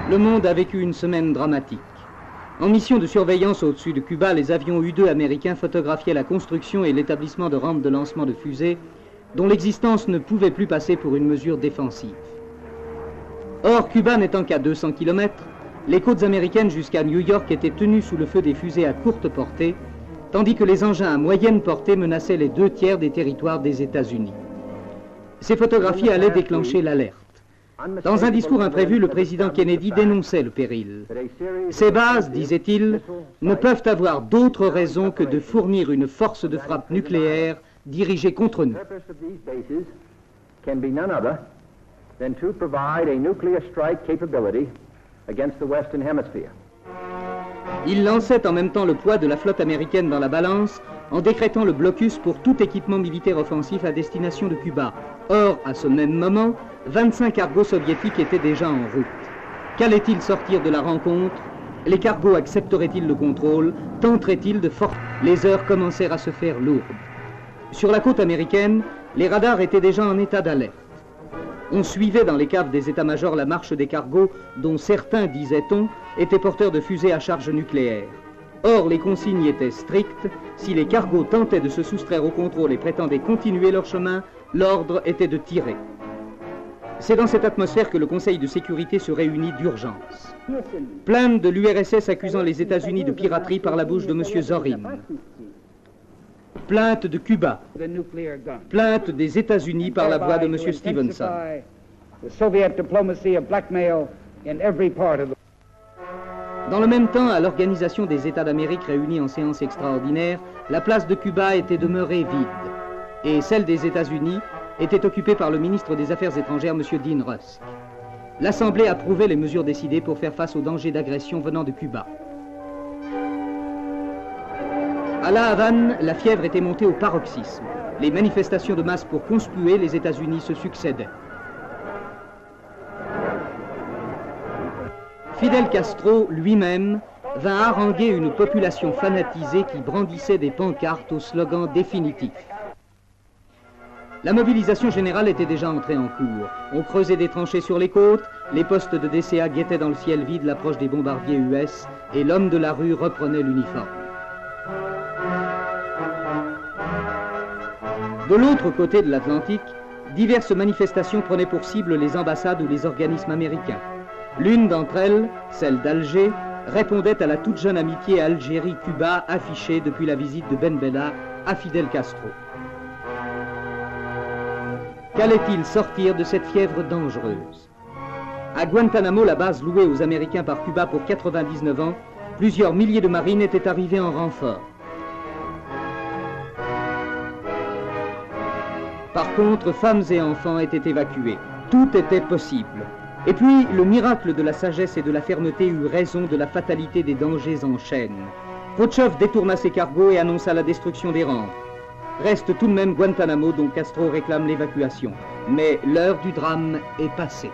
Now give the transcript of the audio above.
Le monde a vécu une semaine dramatique. En mission de surveillance au-dessus de Cuba, les avions U-2 américains photographiaient la construction et l'établissement de rampes de lancement de fusées dont l'existence ne pouvait plus passer pour une mesure défensive. Or, Cuba n'étant qu'à 200 km, les côtes américaines jusqu'à New York étaient tenues sous le feu des fusées à courte portée, tandis que les engins à moyenne portée menaçaient les 2/3 des territoires des États-Unis. Ces photographies allaient déclencher l'alerte. Dans un discours imprévu, le président Kennedy dénonçait le péril. Ces bases, disait-il, ne peuvent avoir d'autre raison que de fournir une force de frappe nucléaire dirigée contre nous. Il lançait en même temps le poids de la flotte américaine dans la balance en décrétant le blocus pour tout équipement militaire offensif à destination de Cuba. Or, à ce même moment, 25 cargos soviétiques étaient déjà en route. Qu'allait-il sortir de la rencontre? Les cargos accepteraient-ils le contrôle? Tenteraient-ils de forcer? Les heures commencèrent à se faire lourdes. Sur la côte américaine, les radars étaient déjà en état d'alerte. On suivait dans les caves des états-majors la marche des cargos dont certains, disait-on, étaient porteurs de fusées à charge nucléaire. Or, les consignes étaient strictes. Si les cargos tentaient de se soustraire au contrôle et prétendaient continuer leur chemin, l'ordre était de tirer. C'est dans cette atmosphère que le Conseil de sécurité se réunit d'urgence. Plainte de l'URSS accusant les États-Unis de piraterie par la bouche de M. Zorin. Plainte de Cuba. Plainte des États-Unis par la voix de M. Stevenson. Dans le même temps, à l'Organisation des États d'Amérique réunie en séance extraordinaire, la place de Cuba était demeurée vide. Et celle des États-Unis était occupée par le ministre des Affaires étrangères, M. Dean Rusk. L'Assemblée approuvait les mesures décidées pour faire face aux dangers d'agression venant de Cuba. À La Havane, la fièvre était montée au paroxysme. Les manifestations de masse pour conspuer les États-Unis se succédaient. Fidel Castro, lui-même, vint haranguer une population fanatisée qui brandissait des pancartes au slogan définitif. La mobilisation générale était déjà entrée en cours. On creusait des tranchées sur les côtes, les postes de DCA guettaient dans le ciel vide l'approche des bombardiers US et l'homme de la rue reprenait l'uniforme. De l'autre côté de l'Atlantique, diverses manifestations prenaient pour cible les ambassades ou les organismes américains. L'une d'entre elles, celle d'Alger, répondait à la toute jeune amitié Algérie-Cuba affichée depuis la visite de Ben Bella à Fidel Castro. Qu'allait-il sortir de cette fièvre dangereuse? À Guantanamo, la base louée aux Américains par Cuba pour 99 ans, plusieurs milliers de marines étaient arrivés en renfort. Par contre, femmes et enfants étaient évacués. Tout était possible. Et puis, le miracle de la sagesse et de la fermeté eut raison de la fatalité des dangers en chaîne. Khrouchtchev détourna ses cargos et annonça la destruction des rampes. Reste tout de même Guantanamo dont Castro réclame l'évacuation. Mais l'heure du drame est passée.